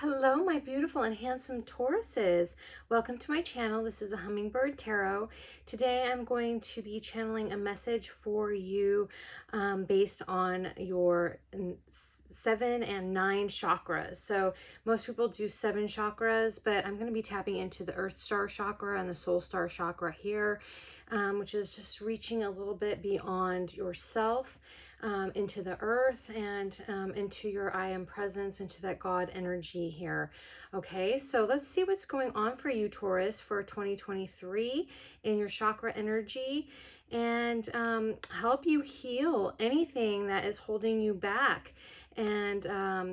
Hello, my beautiful and handsome Tauruses. Welcome to my channel. This is a Hummingbird Tarot. Today I'm going to be channeling a message for you based on your 7 and 9 chakras. So most people do 7 chakras, but I'm going to be tapping into the Earth Star chakra and the Soul Star chakra here, which is just reaching a little bit beyond yourself. Into the earth and into your I am presence, into that God energy here. Okay, so let's see what's going on for you, Taurus, for 2023 in your chakra energy, and help you heal anything that is holding you back, and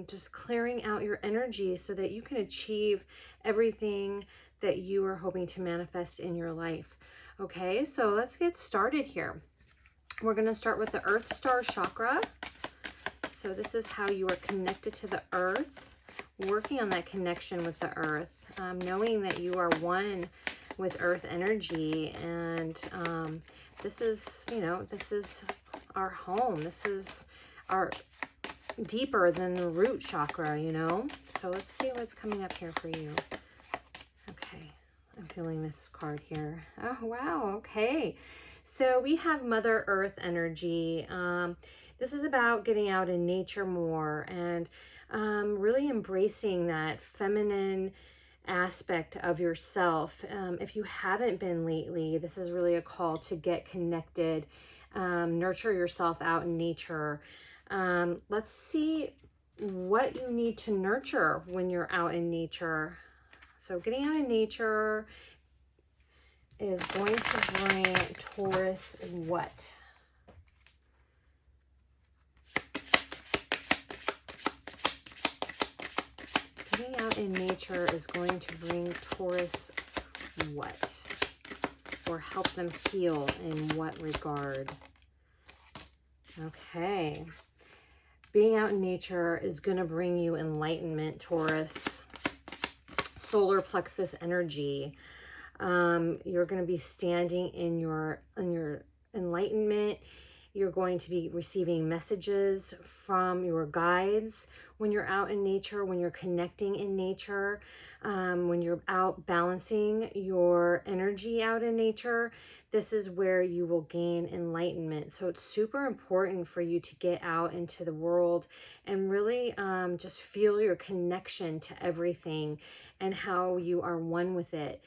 just clearing out your energy so that you can achieve everything that you are hoping to manifest in your life. Okay, so let's get started here. We're going to start with the Earth Star chakra. So this is how you are connected to the earth, working on that connection with the earth, knowing that you are one with earth energy. And this is, this is our home. This is our deeper than the root chakra, So let's see what's coming up here for you. Okay, I'm feeling this card here. Oh, wow. Okay. So we have Mother Earth energy. This is about getting out in nature more and really embracing that feminine aspect of yourself. If you haven't been lately, this is really a call to get connected, nurture yourself out in nature. Let's see what you need to nurture when you're out in nature. So getting out in nature is going to bring Taurus what? Getting out in nature is going to bring Taurus what? Or help them heal in what regard? Okay. Being out in nature is going to bring you enlightenment, Taurus. Solar plexus energy. You're going to be standing in your enlightenment. You're going to be receiving messages from your guides when you're out in nature, when you're connecting in nature, when you're out balancing your energy out in nature. This is where you will gain enlightenment. So it's super important for you to get out into the world and really just feel your connection to everything and how you are one with it.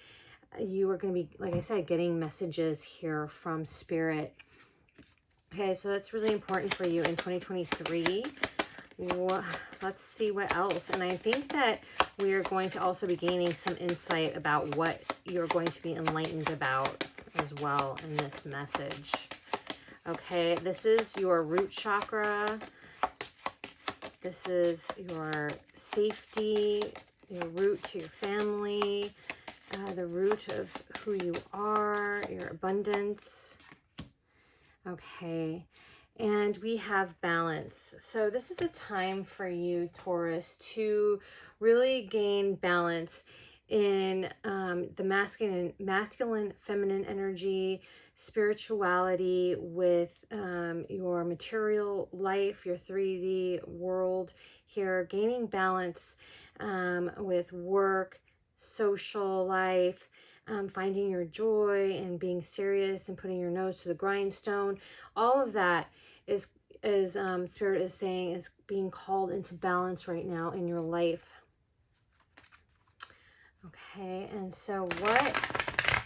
You are going to be, like I said, getting messages here from Spirit. Okay, so that's really important for you in 2023. Let's see what else. And I think that we are going to also be gaining some insight about what you're going to be enlightened about as well in this message. Okay, this is your root chakra. This is your safety, your root to your family, the root of who you are, your abundance. Okay, and we have balance. So this is a time for you, Taurus, to really gain balance in the masculine, feminine energy, spirituality with your material life, your 3D world here, gaining balance with work, social life, finding your joy and being serious and putting your nose to the grindstone. All of that is Spirit is saying is being called into balance right now in your life. Okay, and so what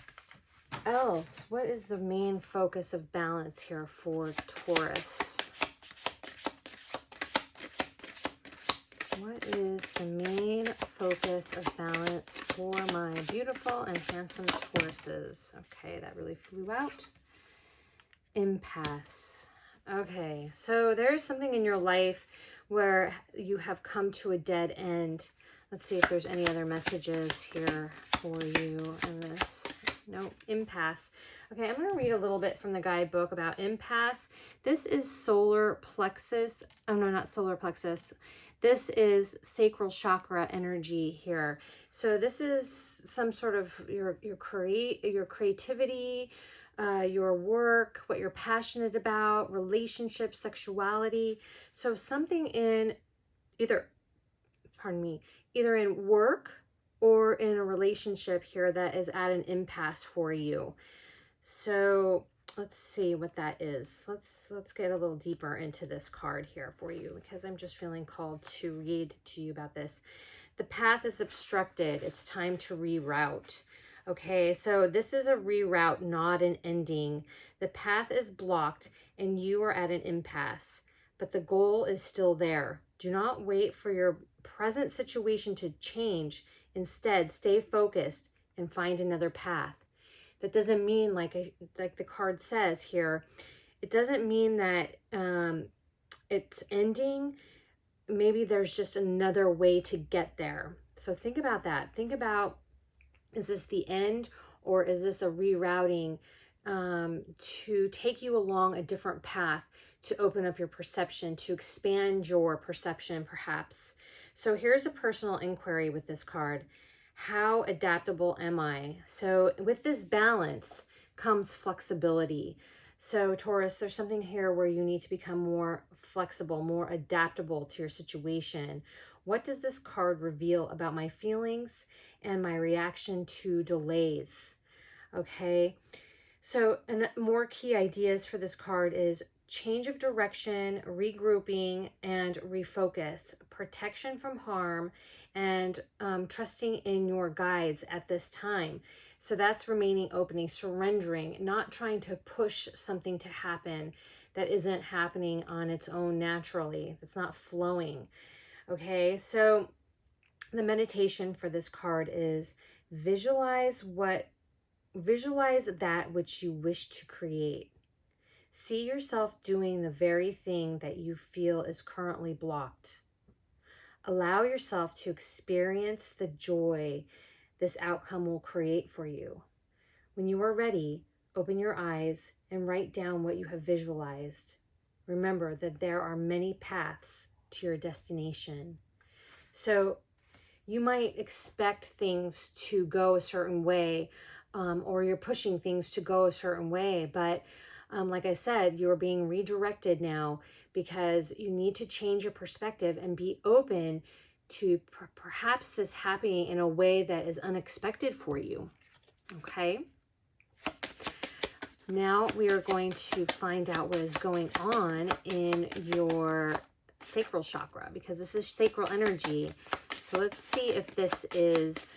else? What is the main focus of balance here for Taurus? What is the main focus of balance for my beautiful and handsome Tauruses? Okay, that really flew out. Impasse. Okay, so there's something in your life where you have come to a dead end. Let's see if there's any other messages here for you in this. No, impasse. Okay, I'm going to read a little bit from the guidebook about impasse. This is solar plexus. Oh, no, not solar plexus. This is sacral chakra energy here. So this is some sort of your creativity, your work, what you're passionate about, relationships, sexuality. So something in either pardon me, either in work or in a relationship here that is at an impasse for you. So let's see what that is. Let's get a little deeper into this card here for you, because I'm just feeling called to read to you about this. The path is obstructed. It's time to reroute. Okay, so this is a reroute, not an ending. The path is blocked and you are at an impasse, but the goal is still there. Do not wait for your present situation to change. Instead, stay focused and find another path. That doesn't mean, like the card says here, it doesn't mean that it's ending. Maybe there's just another way to get there. So think about that. Think about, is this the end, or is this a rerouting to take you along a different path, to open up your perception, to expand your perception perhaps. So here's a personal inquiry with this card. How adaptable am I? So with this balance comes flexibility. So Taurus, there's something here where you need to become more flexible, more adaptable to your situation. What does this card reveal about my feelings and my reaction to delays? Okay, so more key ideas for this card is change of direction, regrouping, and refocus, protection from harm, and trusting in your guides at this time. So that's remaining opening, surrendering, not trying to push something to happen that isn't happening on its own naturally. It's not flowing. Okay, so the meditation for this card is visualize that which you wish to create. See yourself doing the very thing that you feel is currently blocked. Allow yourself to experience the joy this outcome will create for you. When you are ready, open your eyes and write down what you have visualized. Remember that there are many paths to your destination. So you might expect things to go a certain way, or you're pushing things to go a certain way, but like I said, you're being redirected now because you need to change your perspective and be open to perhaps this happening in a way that is unexpected for you. Okay. Now we are going to find out what is going on in your sacral chakra, because this is sacral energy. So let's see if this is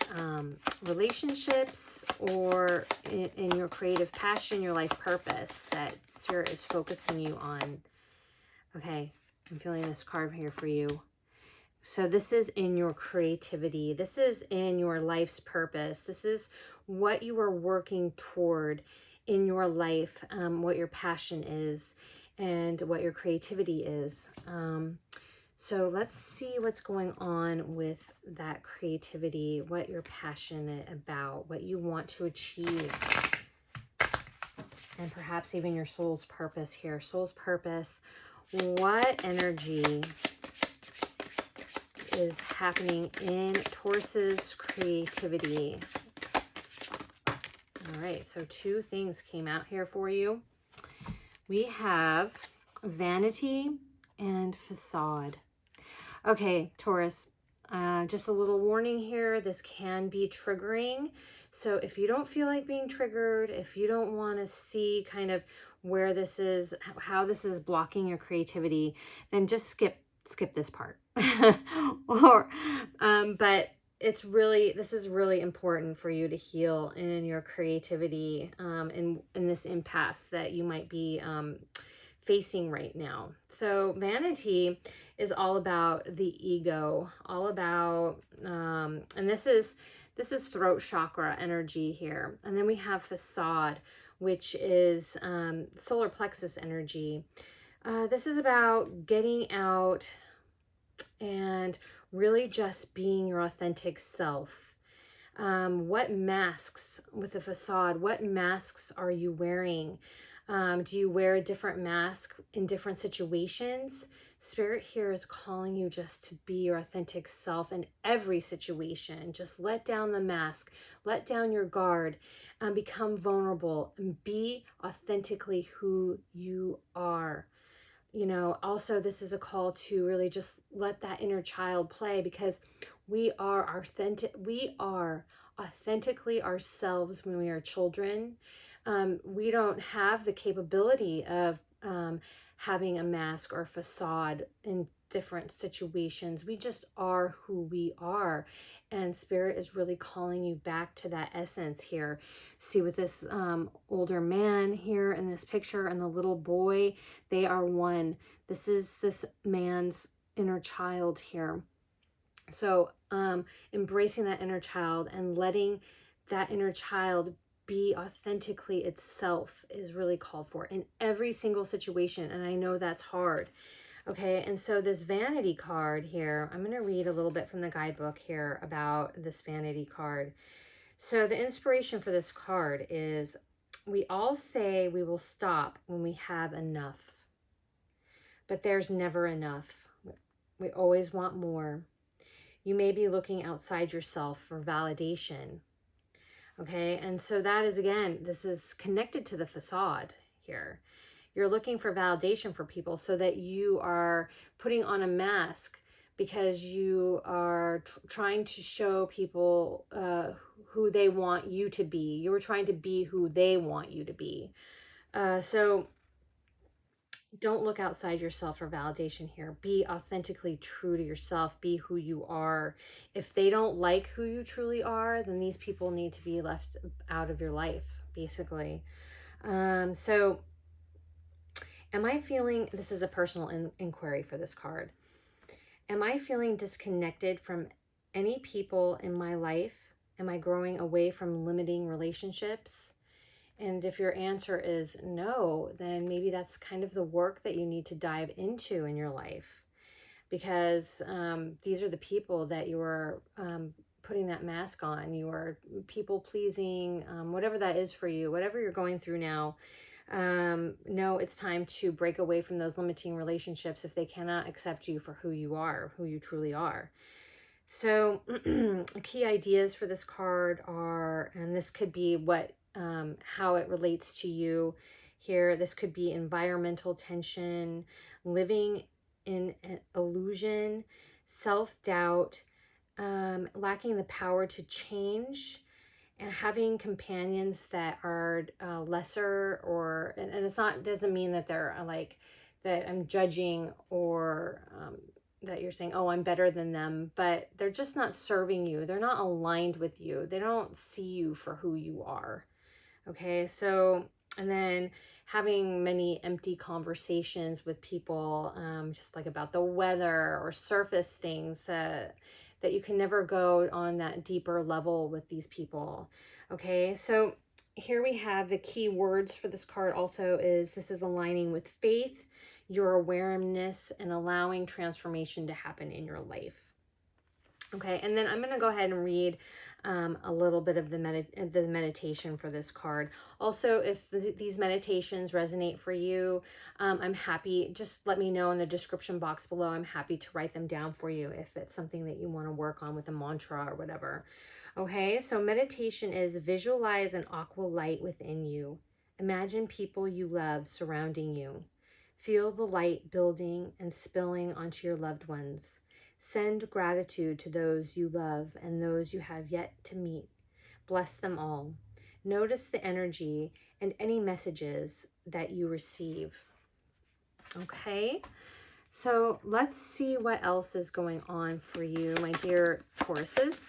relationships or in your creative passion, your life purpose that Spirit is focusing you on. Okay, I'm feeling this card here for you. So this is in your creativity. This is in your life's purpose. This is what you are working toward in your life, what your passion is and what your creativity is. So let's see what's going on with that creativity, what you're passionate about, what you want to achieve, and perhaps even your soul's purpose here. Soul's purpose, what energy is happening in Taurus's creativity? All right, so two things came out here for you. We have vanity and facade. Okay, Taurus, just a little warning here. This can be triggering. So if you don't feel like being triggered, if you don't want to see kind of where this is, how this is blocking your creativity, then just skip this part. But this is really important for you to heal in your creativity, in this impasse that you might be facing right now. So vanity is all about the ego, all about, and this is throat chakra energy here. And then we have facade, which is solar plexus energy. This is about getting out and really just being your authentic self. What masks with the facade? What masks are you wearing? Do you wear a different mask in different situations? Spirit here is calling you just to be your authentic self in every situation. Just let down the mask, let down your guard, and become vulnerable and be authentically who you are. you know, also this is a call to really just let that inner child play, because we are authentically ourselves when we are children. We don't have the capability of having a mask or facade in different situations. We just are who we are. And Spirit is really calling you back to that essence here. See, with this older man here in this picture and the little boy, they are one. This is this man's inner child here. So embracing that inner child and letting that inner child be authentically itself is really called for in every single situation. And I know that's hard. Okay, and so this vanity card here, I'm going to read a little bit from the guidebook here about this vanity card. So the inspiration for this card is, we all say we will stop when we have enough, but there's never enough. We always want more. You may be looking outside yourself for validation. Okay, and so that is, again, this is connected to the facade here. You're looking for validation for people so that you are putting on a mask because you are trying to show people who they want you to be. You're trying to be who they want you to be. So don't look outside yourself for validation here. Be authentically true to yourself. Be who you are. If they don't like who you truly are, then these people need to be left out of your life, basically. So am I feeling, this is a personal inquiry for this card. Am I feeling disconnected from any people in my life? Am I growing away from limiting relationships? And if your answer is no, then maybe that's kind of the work that you need to dive into in your life, because these are the people that you are putting that mask on. You are people pleasing, whatever that is for you, whatever you're going through now. No, it's time to break away from those limiting relationships if they cannot accept you for who you are, who you truly are. So key ideas for this card are, and this could be what how it relates to you here. This could be environmental tension, living in an illusion, self-doubt, lacking the power to change, and having companions that are lesser, or, and it's not, doesn't mean that they're like, that I'm judging, or that you're saying, oh, I'm better than them, but they're just not serving you. They're not aligned with you. They don't see you for who you are. Okay, so, and then having many empty conversations with people, just like about the weather or surface things, that you can never go on that deeper level with these people. Okay, so here we have the key words for this card also is, this is aligning with faith, your awareness, and allowing transformation to happen in your life. Okay, and then I'm going to go ahead and read a little bit of the meditation for this card. Also, if these meditations resonate for you, I'm happy, just let me know in the description box below. I'm happy to write them down for you if it's something that you want to work on with a mantra or whatever. Okay, so meditation is, visualize an aqua light within you. Imagine people you love surrounding you. Feel the light building and spilling onto your loved ones. Send gratitude to those you love and those you have yet to meet. Bless them all. Notice the energy and any messages that you receive. Okay, so let's see what else is going on for you, my dear Tauruses.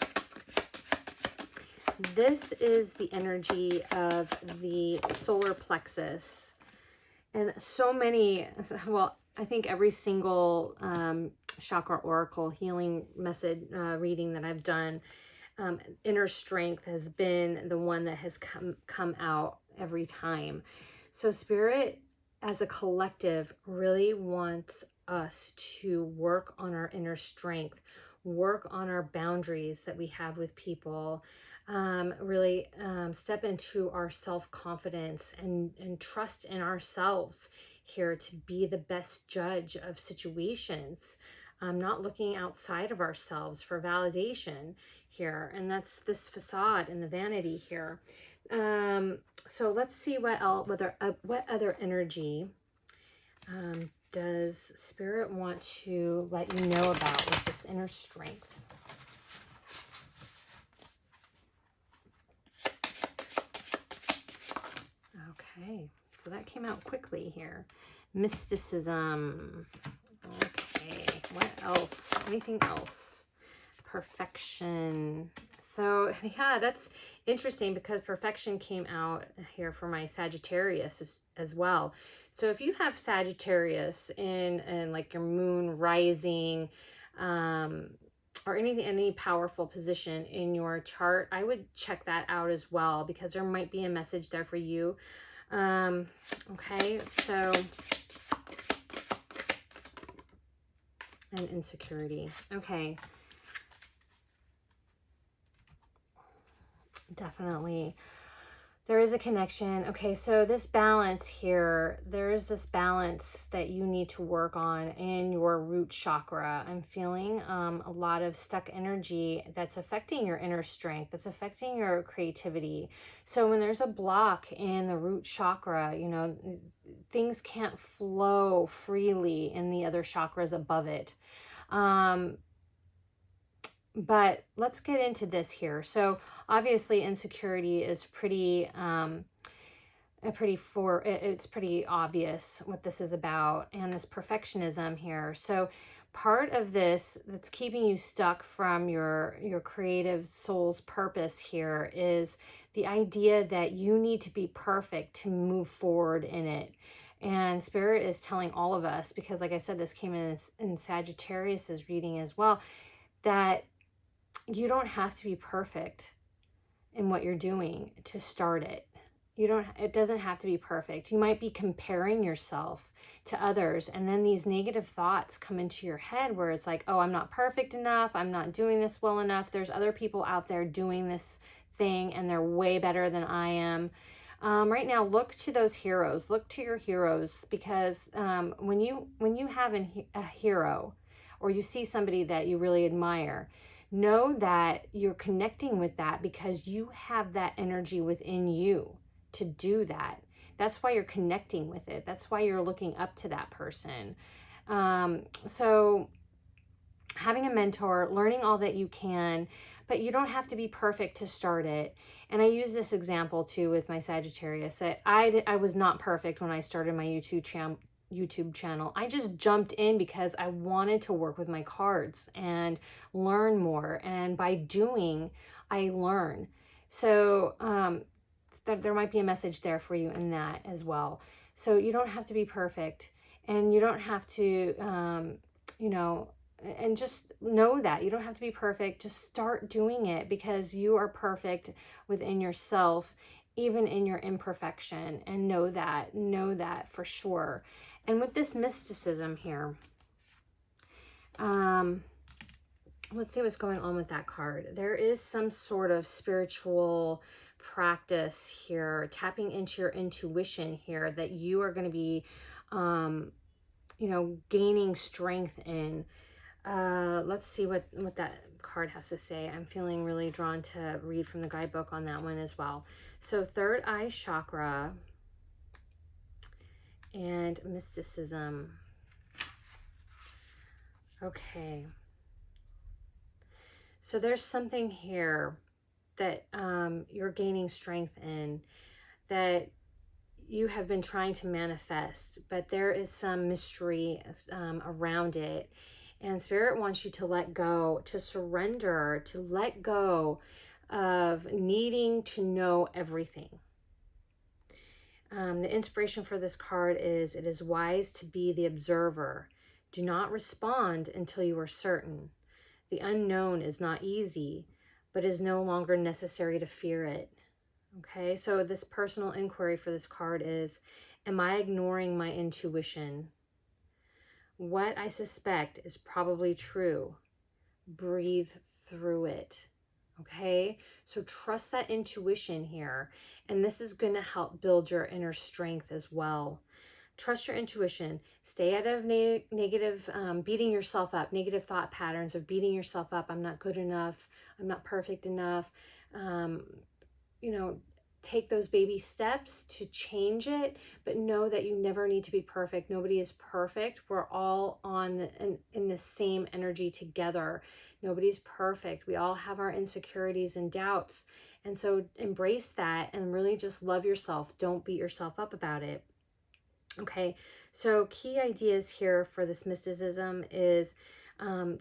This is the energy of the solar plexus. And so many, well, I think every single chakra oracle healing message reading that I've done, inner strength has been the one that has come out every time. So Spirit as a collective really wants us to work on our inner strength, work on our boundaries that we have with people, really step into our self-confidence and trust in ourselves here to be the best judge of situations, not looking outside of ourselves for validation here. And that's this facade and the vanity here. So let's see what else, what other energy does Spirit want to let you know about with this inner strength? Okay, so that came out quickly here. Mysticism. Okay, what else? Anything else? Perfection. So yeah, that's interesting because perfection came out here for my Sagittarius as well. So if you have Sagittarius in like your moon rising, or any powerful position in your chart, I would check that out as well, because there might be a message there for you. Okay, so, and insecurity. Okay. Definitely. There is a connection. Okay, so this balance here, there is this balance that you need to work on in your root chakra. I'm feeling a lot of stuck energy that's affecting your inner strength, that's affecting your creativity. So when there's a block in the root chakra, you know, things can't flow freely in the other chakras above it. But let's get into this here. So obviously insecurity is pretty it's pretty obvious what this is about, and this perfectionism here. So part of this that's keeping you stuck from your creative soul's purpose here is the idea that you need to be perfect to move forward in it. And Spirit is telling all of us, because like I said, this came in Sagittarius's reading as well, that you don't have to be perfect in what you're doing to start it. It doesn't have to be perfect. You might be comparing yourself to others, and then these negative thoughts come into your head where it's like, oh, I'm not perfect enough. I'm not doing this well enough. There's other people out there doing this thing and they're way better than I am. Right now, look to those heroes. Look to your heroes, because when you have a hero, or you see somebody that you really admire, know that you're connecting with that because you have that energy within you to do that. That's why you're connecting with it. That's why you're looking up to that person. So having a mentor, learning all that you can, but you don't have to be perfect to start it. And I use this example too with my Sagittarius, that I was not perfect when I started my YouTube channel. I just jumped in because I wanted to work with my cards and learn more. And by doing, I learn. So there might be a message there for you in that as well. So you don't have to be perfect, and you don't have to, and just know that you don't have to be perfect. Just start doing it, because you are perfect within yourself, even in your imperfection, and know that for sure. And with this mysticism here, let's see what's going on with that card. There is some sort of spiritual practice here, tapping into your intuition here, that you are going to be, gaining strength in. Let's see what that card has to say. I'm feeling really drawn to read from the guidebook on that one as well. So third eye chakra and mysticism. Okay. So there's something here that you're gaining strength in, that you have been trying to manifest, but there is some mystery around it. And Spirit wants you to let go, to surrender, to let go of needing to know everything. The inspiration for this card is, it is wise to be the observer. Do not respond until you are certain. The unknown is not easy, but is no longer necessary to fear it. Okay, so this personal inquiry for this card is, am I ignoring my intuition? What I suspect is probably true. Breathe through it. Okay, so trust that intuition here, and this is going to help build your inner strength as well. Trust your intuition. Stay out of negative, beating yourself up, negative thought patterns of beating yourself up. I'm not good enough. I'm not perfect enough. take those baby steps to change it, but know that you never need to be perfect. Nobody is perfect. We're all in the same energy together. Nobody's perfect. We all have our insecurities and doubts. And so embrace that and really just love yourself. Don't beat yourself up about it. Okay, so key ideas here for this mysticism is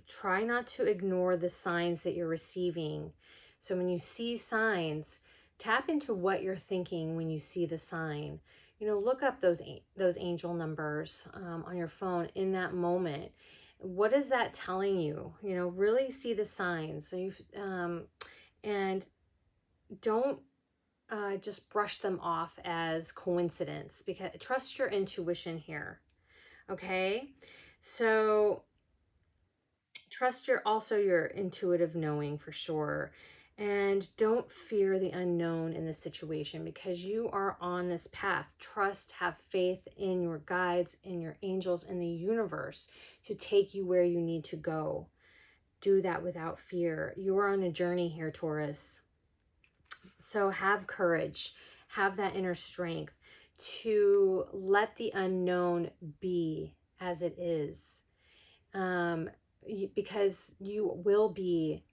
try not to ignore the signs that you're receiving. So when you see signs, tap into what you're thinking when you see the sign. You know, look up those angel numbers on your phone in that moment. What is that telling you? You know, really see the signs. So and don't just brush them off as coincidence, because trust your intuition here. Okay, so trust also your intuitive knowing for sure. And don't fear the unknown in this situation, because you are on this path. Trust, have faith in your guides, in your angels, in the universe to take you where you need to go. Do that without fear. You are on a journey here, Taurus. So have courage, have that inner strength to let the unknown be as it is. Because you will be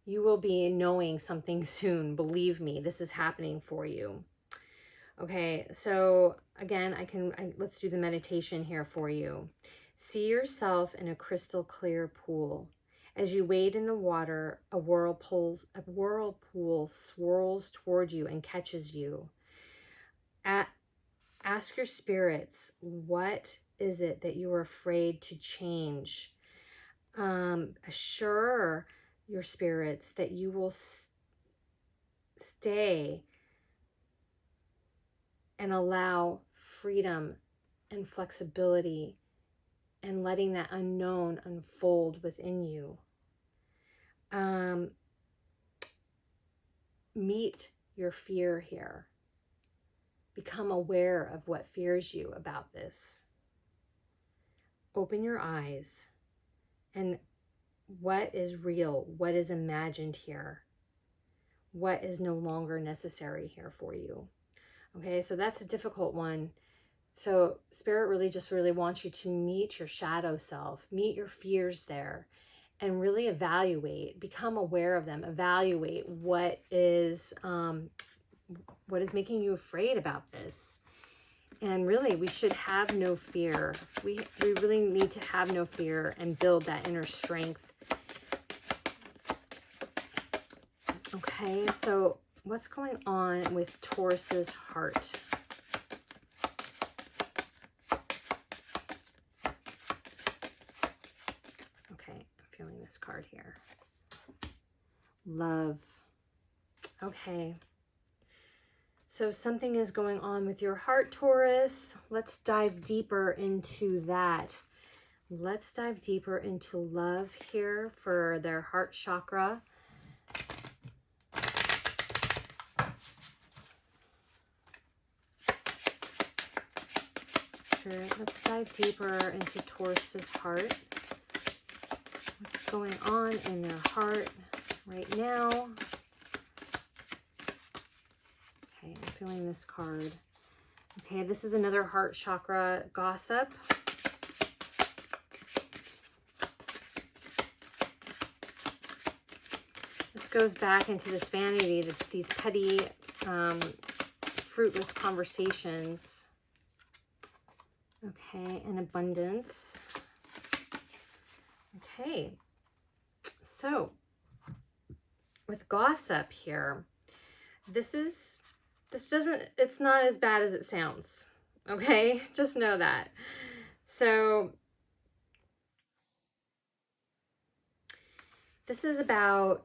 knowing something soon. Believe me, this is happening for you. Okay, so again, let's do the meditation here for you. See yourself in a crystal clear pool. As you wade in the water, a whirlpool swirls toward you and catches you. Ask your spirits, what is it that you are afraid to change? Assure your spirits that you will stay and allow freedom and flexibility and letting that unknown unfold within you. Meet your fear here. Become aware of what fears you about this. Open your eyes. And what is real? What is imagined here? What is no longer necessary here for you? Okay, so that's a difficult one. So Spirit really wants you to meet your shadow self, meet your fears there, and really evaluate, become aware of them, evaluate what is making you afraid about this. And really, we should have no fear. We really need to have no fear and build that inner strength. Okay, so what's going on with Taurus's heart? Okay, I'm feeling this card here. Love. Okay. So something is going on with your heart, Taurus. Let's dive deeper into that. Let's dive deeper into love here for their heart chakra. Spirit, let's dive deeper into Taurus's heart. What's going on in their heart right now? Okay, I'm feeling this card. Okay, this is another heart chakra gossip. This goes back into this vanity, these petty, fruitless conversations. Okay, and abundance. Okay, so with gossip here, it's not as bad as it sounds. Okay, just know that. So this is about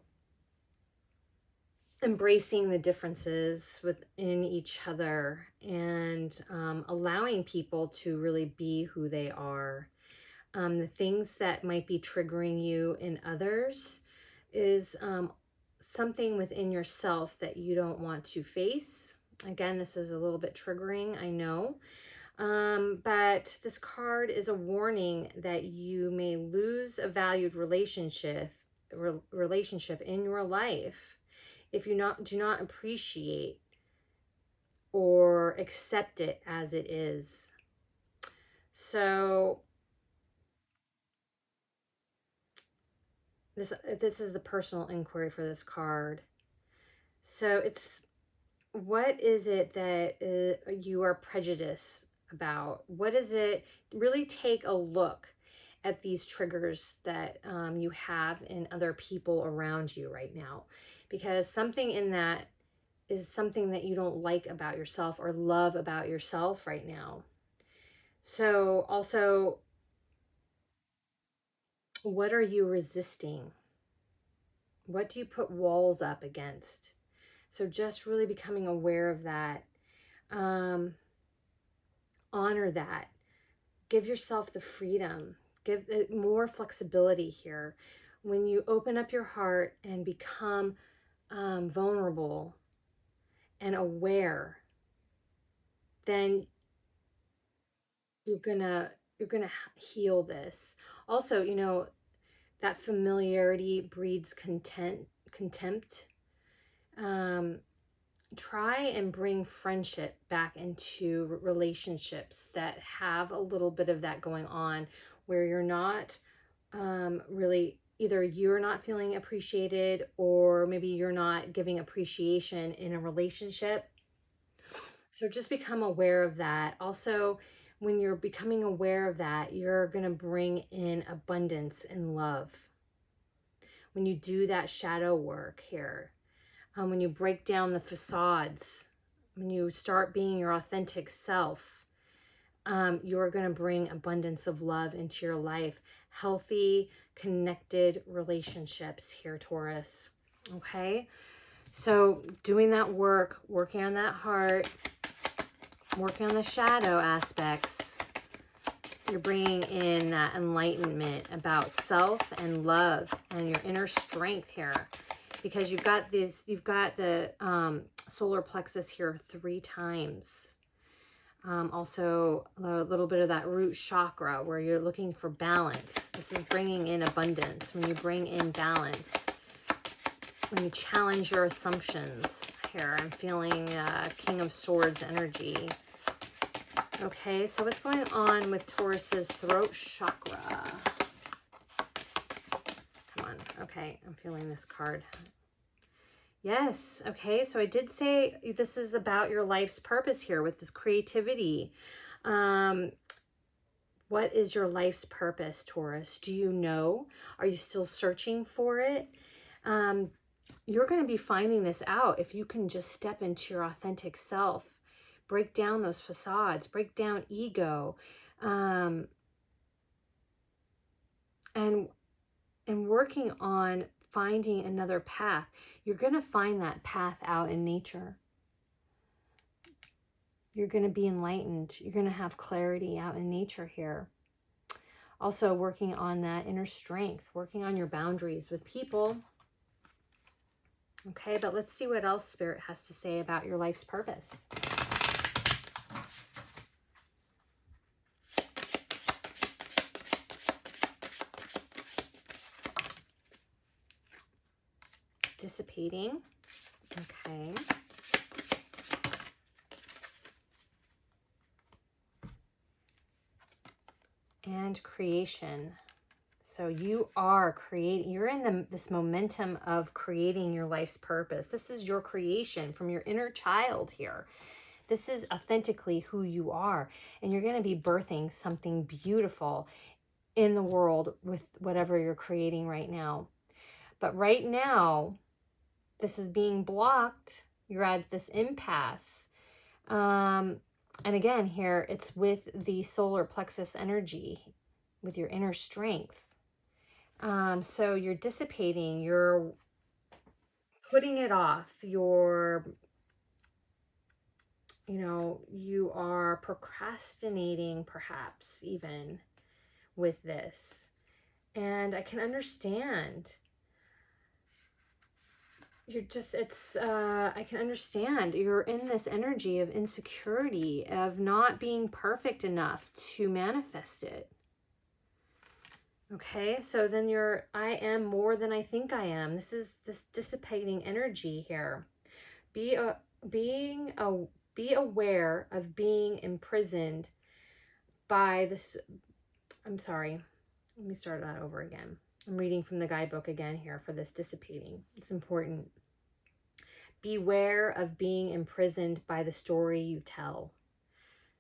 embracing the differences within each other and allowing people to really be who they are. The things that might be triggering you in others is something within yourself that you don't want to face. Again, this is a little bit triggering, I know. But this card is a warning that you may lose a valued relationship in your life if you do not appreciate or accept it as it is. So this is the personal inquiry for this card. So it's, what is it that you are prejudiced about? What is it? Really take a look at these triggers that you have in other people around you right now, because something in that is something that you don't like about yourself or love about yourself right now. So also, what are you resisting? What do you put walls up against? So just really becoming aware of that. Honor that. Give yourself the freedom. Give it more flexibility here. When you open up your heart and become vulnerable and aware, then you're gonna heal this. Also, you know, that familiarity breeds contempt. Try and bring friendship back into relationships that have a little bit of that going on, where you're not really, either you're not feeling appreciated, or maybe you're not giving appreciation in a relationship. So just become aware of that. Also, when you're becoming aware of that, you're going to bring in abundance and love. When you do that shadow work here, when you break down the facades, when you start being your authentic self, you're going to bring abundance of love into your life. Healthy, connected relationships here, Taurus. Okay? So doing that work, working on that heart, working on the shadow aspects, you're bringing in that enlightenment about self and love and your inner strength here. Because you've got this, you've got the solar plexus here 3 times. Also, a little bit of that root chakra where you're looking for balance. This is bringing in abundance. When you bring in balance, when you challenge your assumptions here, I'm feeling King of Swords energy. Okay, so what's going on with Taurus's throat chakra? Come on. Okay, I'm feeling this card. Yes. Okay, so I did say this is about your life's purpose here with this creativity. What is your life's purpose, Taurus? Do you know? Are you still searching for it? You're going to be finding this out if you can just step into your authentic self, break down those facades, break down ego, and working on finding another path. You're going to find that path out in nature. You're going to be enlightened. You're going to have clarity out in nature here. Also working on that inner strength, working on your boundaries with people. Okay, but let's see what else Spirit has to say about your life's purpose. Dissipating. Okay. And creation. So you are creating, you're in this momentum of creating your life's purpose. This is your creation from your inner child here. This is authentically who you are. And you're going to be birthing something beautiful in the world with whatever you're creating right now. But right now, this is being blocked. You're at this impasse. And again, here, it's with the solar plexus energy, with your inner strength. So you're dissipating, you're putting it off, you are procrastinating perhaps even with this. And I can understand. I can understand you're in this energy of insecurity, of not being perfect enough to manifest it. Okay, so then I am more than I think I am. This is this dissipating energy here. Being be aware of being imprisoned by this. I'm sorry. Let me start that over again. I'm reading from the guidebook again here for this dissipating. It's important. Beware of being imprisoned by the story you tell.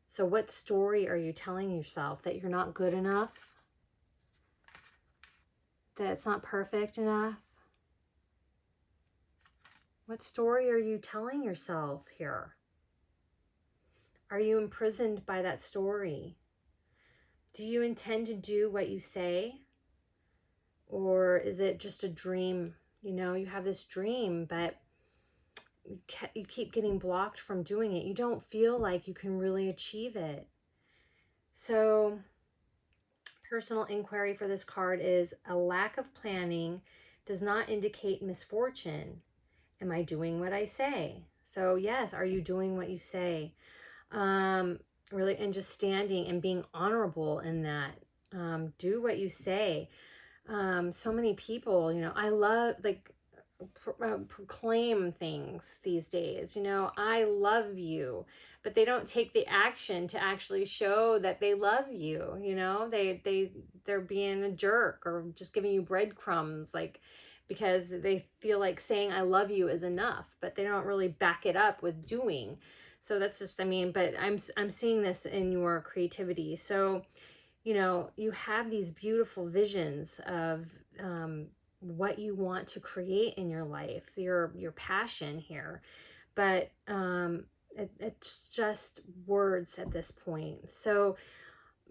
So what story are you telling yourself? That you're not good enough? That it's not perfect enough? What story are you telling yourself here? Are you imprisoned by that story? Do you intend to do what you say? Or is it just a dream? You know, you have this dream, but you keep getting blocked from doing it. You don't feel like you can really achieve it. So, personal inquiry for this card is a lack of planning does not indicate misfortune. Am I doing what I say? So yes, are you doing what you say? Really, and just standing and being honorable in that. Do what you say. So many people, you know, I love, like, proclaim things these days, you know, I love you, but they don't take the action to actually show that they love you. You know, they're being a jerk or just giving you breadcrumbs, like, because they feel like saying I love you is enough, but they don't really back it up with doing. So that's just, I mean, but I'm seeing this in your creativity. So, you know, you have these beautiful visions of what you want to create in your life, your passion here, but it's just words at this point. So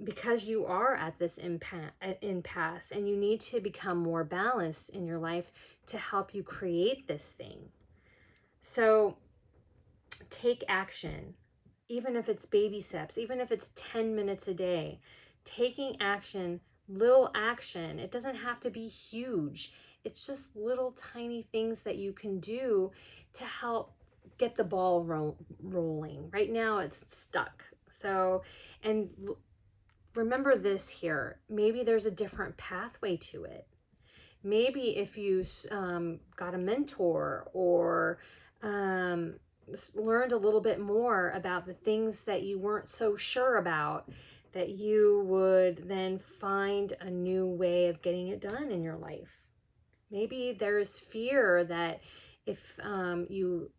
because you are at this impasse and you need to become more balanced in your life to help you create this thing. So take action, even if it's baby steps, even if it's 10 minutes a day. Taking action, little action. It doesn't have to be huge. It's just little tiny things that you can do to help get the ball rolling. Right now it's stuck. So, and remember this here, maybe there's a different pathway to it. Maybe if you got a mentor or learned a little bit more about the things that you weren't so sure about, that you would then find a new way of getting it done in your life. Maybe there's fear that if you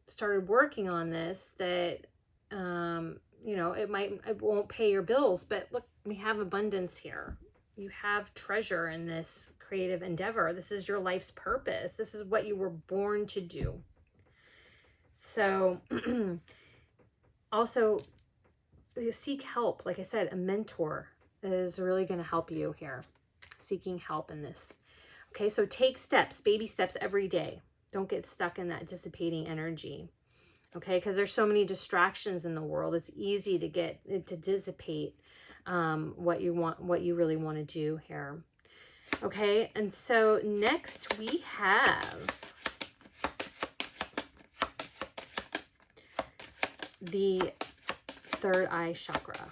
started working on this, that you know, it won't pay your bills. But look, we have abundance here. You have treasure in this creative endeavor. This is your life's purpose. This is what you were born to do. So also seek help. Like I said, a mentor is really going to help you here. Seeking help in this. Okay, so take steps, baby steps every day. Don't get stuck in that dissipating energy. Okay, because there's so many distractions in the world. It's easy to get it to dissipate what you want, what you really want to do here. Okay, and so next we have the third eye chakra.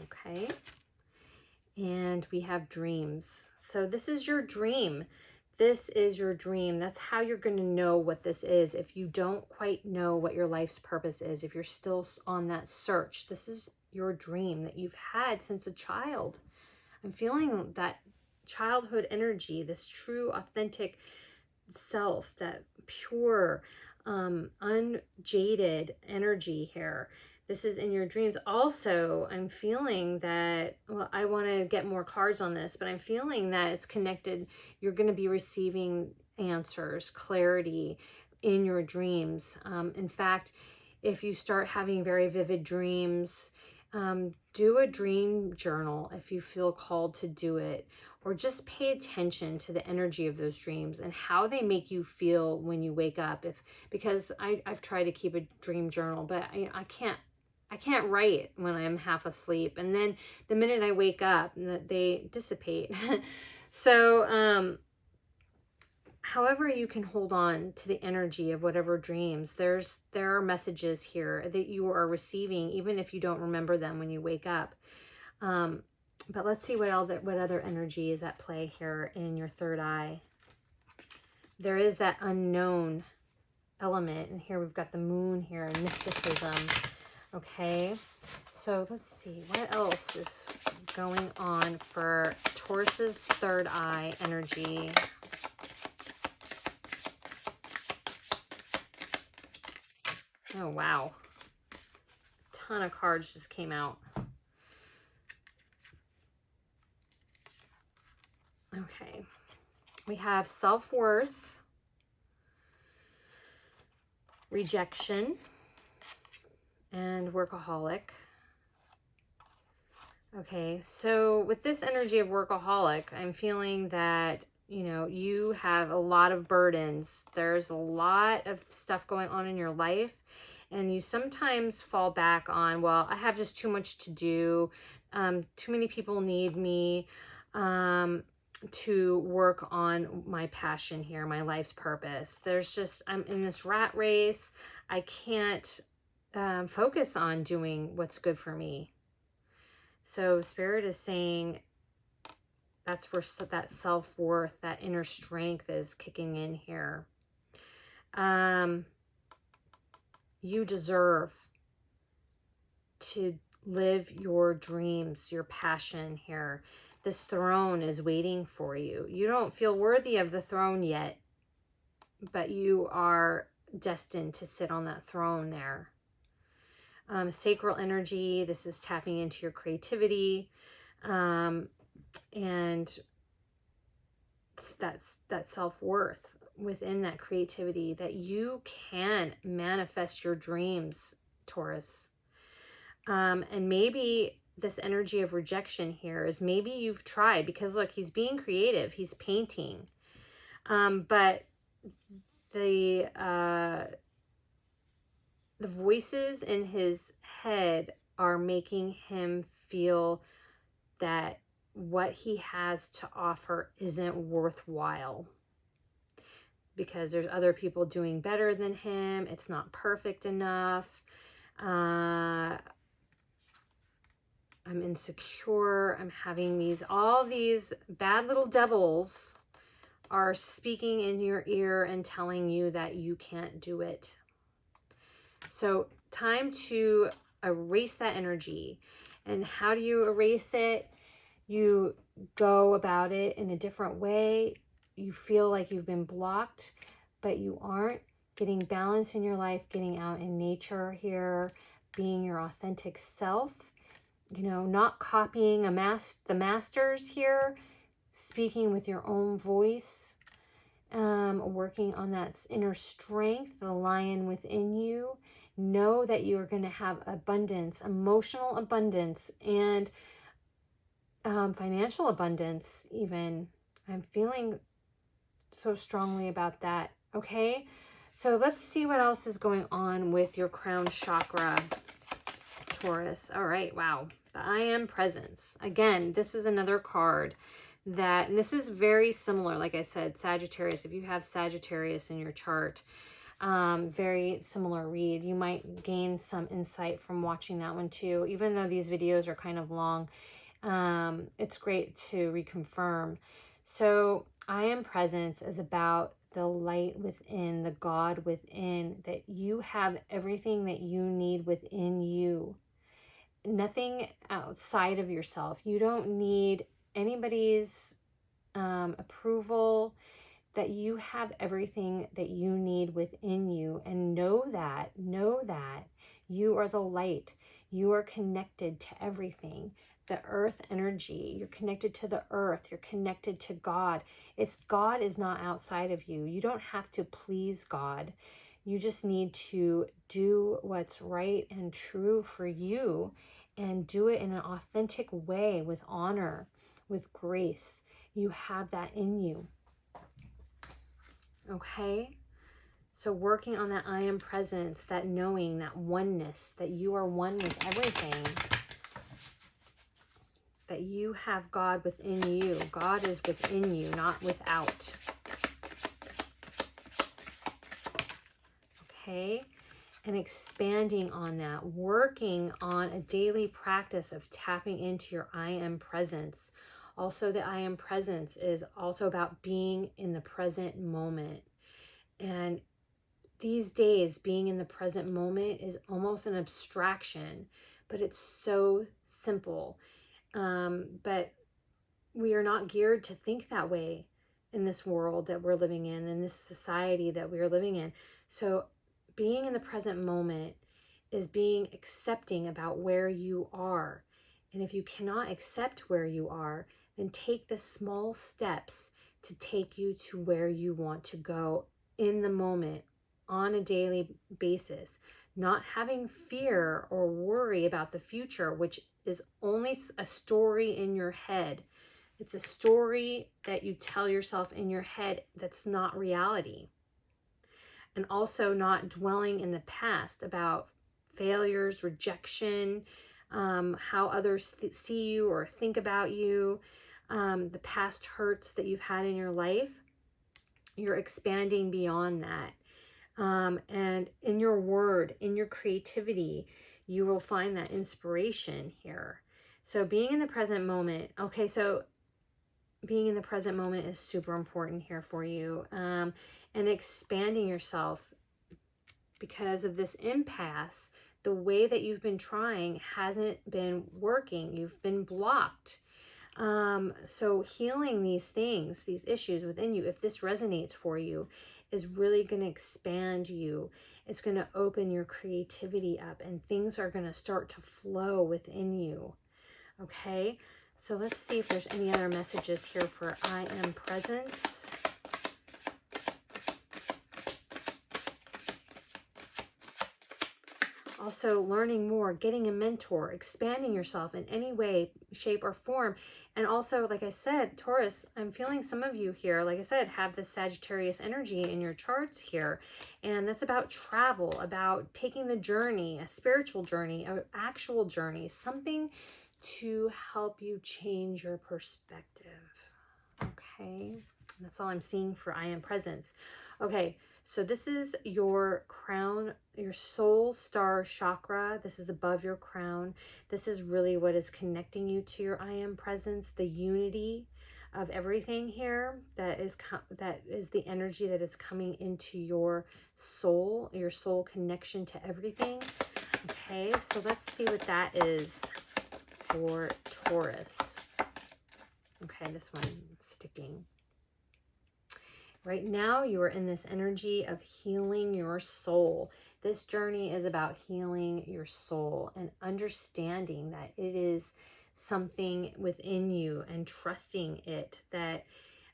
Okay, and we have dreams. So this is your dream. This is your dream. That's how you're going to know what this is. If you don't quite know what your life's purpose is, if you're still on that search, this is your dream that you've had since a child. I'm feeling that childhood energy, this true, authentic self, that pure, unjaded energy here. This is in your dreams. Also, I'm feeling that, well, I want to get more cards on this, but I'm feeling that it's connected. You're going to be receiving answers, clarity in your dreams. In fact, if you start having very vivid dreams, do a dream journal if you feel called to do it, or just pay attention to the energy of those dreams and how they make you feel when you wake up. Because I've tried to keep a dream journal, but I can't write when I'm half asleep. And then the minute I wake up, they dissipate. So, however you can hold on to the energy of whatever dreams, there are messages here that you are receiving, even if you don't remember them when you wake up. But let's see what other energy is at play here in your third eye. There is that unknown element. And here we've got the moon here and mysticism. Okay, so let's see. What else is going on for Taurus's third eye energy? Oh, wow. A ton of cards just came out. Okay. We have self-worth, rejection, and workaholic. Okay, so with this energy of workaholic, I'm feeling that, you know, you have a lot of burdens. There's a lot of stuff going on in your life, and you sometimes fall back on, well, I have just too much to do. Too many people need me to work on my passion here, my life's purpose. There's just, I'm in this rat race. I can't focus on doing what's good for me. So Spirit is saying that's where that self-worth, that inner strength is kicking in here. You deserve to live your dreams, your passion here. This throne is waiting for you. You don't feel worthy of the throne yet, but you are destined to sit on that throne there. Sacral energy, this is tapping into your creativity. And that's that self-worth within that creativity, that you can manifest your dreams, Taurus. And maybe this energy of rejection here is maybe you've tried, because look, he's being creative, he's painting. But the voices in his head are making him feel that what he has to offer isn't worthwhile, because there's other people doing better than him. It's not perfect enough. I'm insecure. I'm having all these bad little devils are speaking in your ear and telling you that you can't do it. So time to erase that energy. And how do you erase it? You go about it in a different way. You feel like you've been blocked, but you aren't. Getting balance in your life, getting out in nature here, being your authentic self, you know, not copying the masters here, speaking with your own voice, working on that inner strength, the lion within you. Know that you are going to have abundance, emotional abundance, and financial abundance even. I'm feeling so strongly about that. Okay, so let's see what else is going on with your crown chakra, Taurus. All right, wow. The I am presence. Again, this is another card that, and this is very similar, like I said, Sagittarius. If you have Sagittarius in your chart, very similar read. You might gain some insight from watching that one too. Even though these videos are kind of long, it's great to reconfirm. So I am presence is about the light within, the God within, that you have everything that you need within you. Nothing outside of yourself. You don't need anybody's approval, that you have everything that you need within you. And know that you are the light. You are connected to everything. The earth energy, you're connected to the earth, you're connected to God. God is not outside of you. You don't have to please God. You just need to do what's right and true for you, and do it in an authentic way, with honor, with grace. You have that in you. Okay? So working on that I am presence, that knowing, that oneness, that you are one with everything. That you have God within you. God is within you, not without. Okay? And expanding on that, working on a daily practice of tapping into your I am presence. Also, the I am presence is also about being in the present moment and these days, being in the present moment is almost an abstraction, but it's so simple. But we are not geared to think that way in this world that we're living in this society that we are living in. So being in the present moment is being accepting about where you are. And if you cannot accept where you are, then take the small steps to take you to where you want to go in the moment on a daily basis. Not having fear or worry about the future, which is only a story in your head. It's a story that you tell yourself in your head that's not reality. And also not dwelling in the past about failures, rejection, how others see you or think about you, the past hurts that you've had in your life. You're expanding beyond that. And in your word, in your creativity, you will find that inspiration here. So being in the present moment. Okay, so being in the present moment is super important here for you. And expanding yourself because of this impasse. The way that you've been trying hasn't been working. You've been blocked. So healing these things, these issues within you, if this resonates for you, is really going to expand you. It's going to open your creativity up and things are going to start to flow within you. Okay, so let's see if there's any other messages here for I am presence. Also learning more, getting a mentor, expanding yourself in any way, shape, or form. And also, like I said, Taurus, I'm feeling some of you here, like I said, have this Sagittarius energy in your charts here. And that's about travel, about taking the journey, a spiritual journey, an actual journey, something to help you change your perspective. Okay, that's all I'm seeing for I am presence. Okay, so this is your crown, your soul star chakra. This is above your crown. This is really what is connecting you to your I am presence, the unity of everything here. That is the energy that is coming into your soul connection to everything. Okay, so let's see what that is for Taurus. Okay, this one's sticking. Right now, you are in this energy of healing your soul. This journey is about healing your soul and understanding that it is something within you and trusting it, that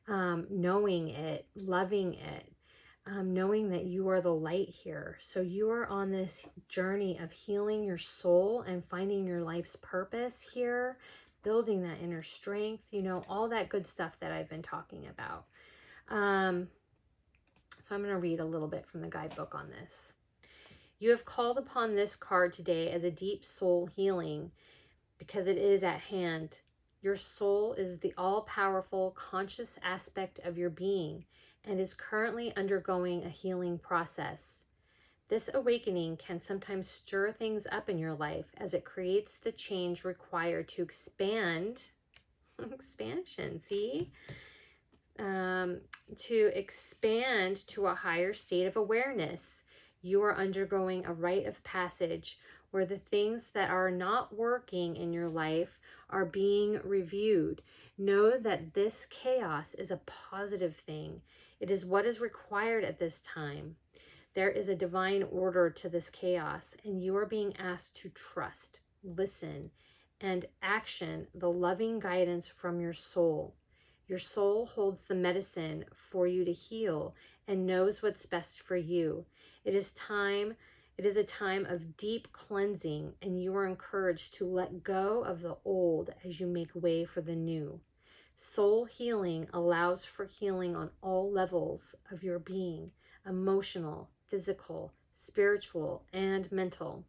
knowing it, loving it, knowing that you are the light here. So you are on this journey of healing your soul and finding your life's purpose here, building that inner strength, you know, all that good stuff that I've been talking about. So I'm going to read a little bit from the guidebook on this. You have called upon this card today as a deep soul healing because it is at hand. Your soul is the all-powerful conscious aspect of your being and is currently undergoing a healing process. This awakening can sometimes stir things up in your life as it creates the change required to expand. Expansion, see? To expand to a higher state of awareness. You are undergoing a rite of passage where the things that are not working in your life are being reviewed. Know that this chaos is a positive thing. It is what is required at this time. There is a divine order to this chaos, and you are being asked to trust, listen, and action the loving guidance from your soul. Your soul holds the medicine for you to heal and knows what's best for you. It is a time of deep cleansing, and you are encouraged to let go of the old as you make way for the new. Soul healing allows for healing on all levels of your being, emotional, physical, spiritual, and mental.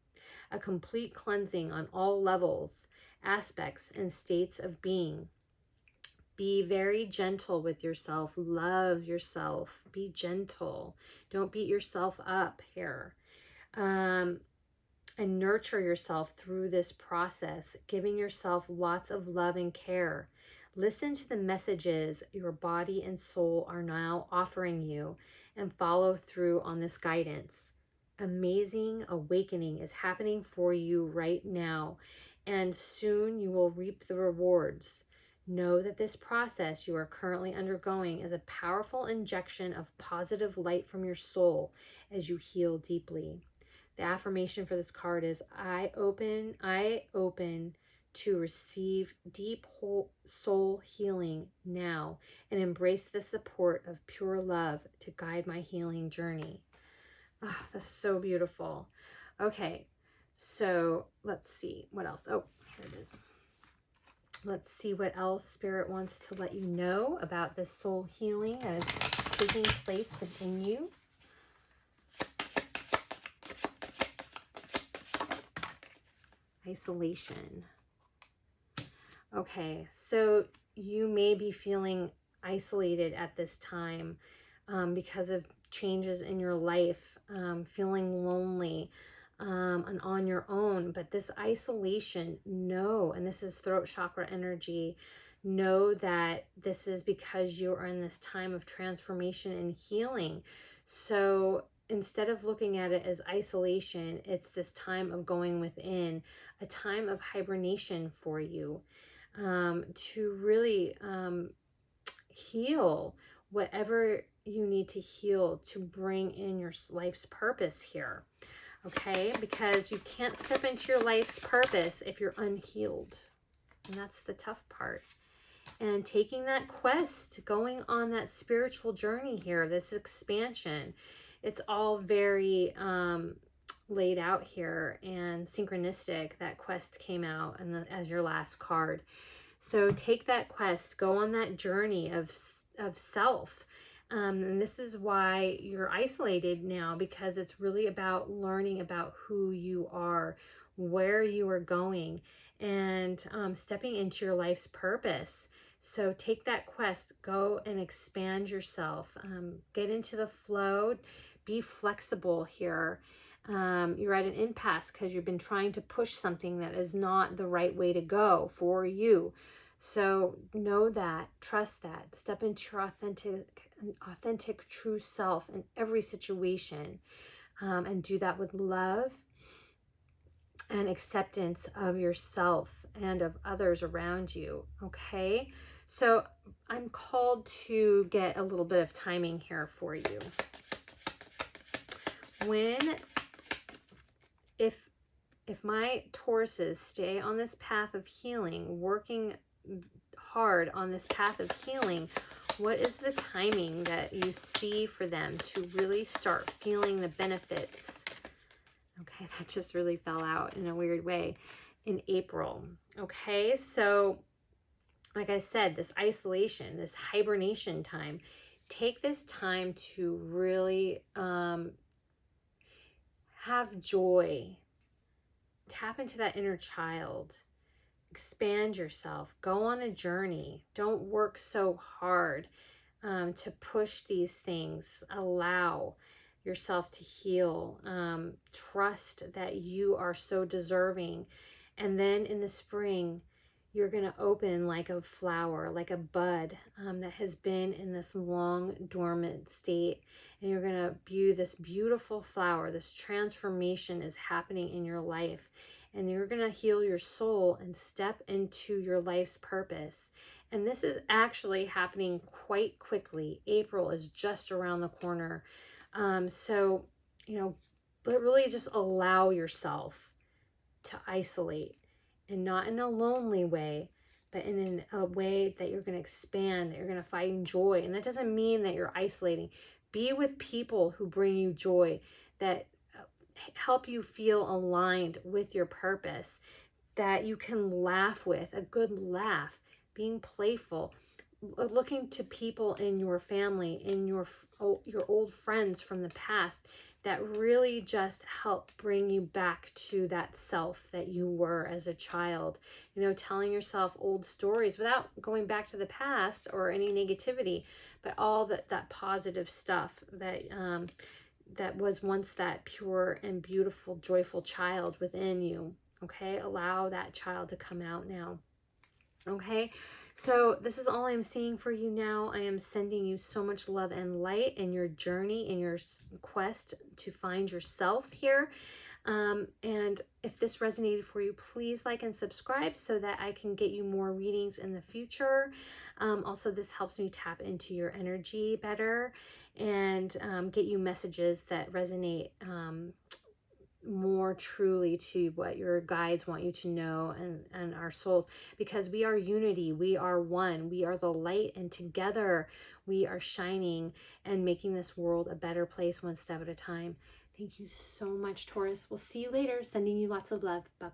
A complete cleansing on all levels, aspects, and states of being. Be very gentle with yourself. Love yourself. Be gentle. Don't beat yourself up here. And nurture yourself through this process, giving yourself lots of love and care. Listen to the messages your body and soul are now offering you and follow through on this guidance. Amazing awakening is happening for you right now, and soon you will reap the rewards. Know that this process you are currently undergoing is a powerful injection of positive light from your soul as you heal deeply. The affirmation for this card is, I open to receive deep soul healing now and embrace the support of pure love to guide my healing journey. Oh, that's so beautiful. Okay, so let's see what else. Oh, here it is. Let's see what else Spirit wants to let you know about this soul healing that is taking place within you. Isolation. Okay, so you may be feeling isolated at this time because of changes in your life, feeling lonely and on your own. But this isolation, know, and this is throat chakra energy, know that this is because you are in this time of transformation and healing. So instead of looking at it as isolation, it's this time of going within, a time of hibernation for you, to really heal whatever you need to heal to bring in your life's purpose here. Okay, because you can't step into your life's purpose if you're unhealed. And that's the tough part. And taking that quest, going on that spiritual journey here, this expansion, it's all very laid out here and synchronistic. That quest came out and as your last card. So take that quest, go on that journey of self. And this is why you're isolated now, because it's really about learning about who you are, where you are going, and stepping into your life's purpose. So take that quest, go and expand yourself, get into the flow, be flexible here. You're at an impasse because you've been trying to push something that is not the right way to go for you. So know that, trust that, step into your authentic true self in every situation, and do that with love and acceptance of yourself and of others around you. Okay, so I'm called to get a little bit of timing here for you. If my Tauruses stay on this path of healing, working hard on this path of healing, what is the timing that you see for them to really start feeling the benefits? Okay, that just really fell out in a weird way. In April. Okay, so like I said, this isolation, this hibernation time, take this time to really have joy. Tap into that inner child. Expand yourself. Go on a journey. Don't work so hard to push these things. Allow yourself to heal. Trust that you are so deserving. And then in the spring, you're going to open like a flower, like a bud that has been in this long dormant state. And you're going to view this beautiful flower. This transformation is happening in your life. And you're going to heal your soul and step into your life's purpose. And this is actually happening quite quickly. April is just around the corner. So, but really just allow yourself to isolate, and not in a lonely way, but in a way that you're going to expand, that you're going to find joy. And that doesn't mean that you're isolating. Be with people who bring you joy, that help you feel aligned with your purpose, that you can laugh with, a good laugh, being playful, looking to people in your family, in your old friends from the past that really just help bring you back to that self that you were as a child. Telling yourself old stories without going back to the past or any negativity, but all that positive stuff that was once that pure and beautiful, joyful child within you. Okay, allow that child to come out now. Okay, So this is all I'm seeing for you now. I am sending you so much love and light in your journey, in your quest to find yourself here. And if this resonated for you, please like and subscribe so that I can get you more readings in the future. Also, this helps me tap into your energy better and get you messages that resonate more truly to what your guides want you to know, and our souls, because we are unity, we are one, we are the light, and together we are shining and making this world a better place one step at a time. Thank you so much, Taurus. We'll see you later. Sending you lots of love. Bye-bye.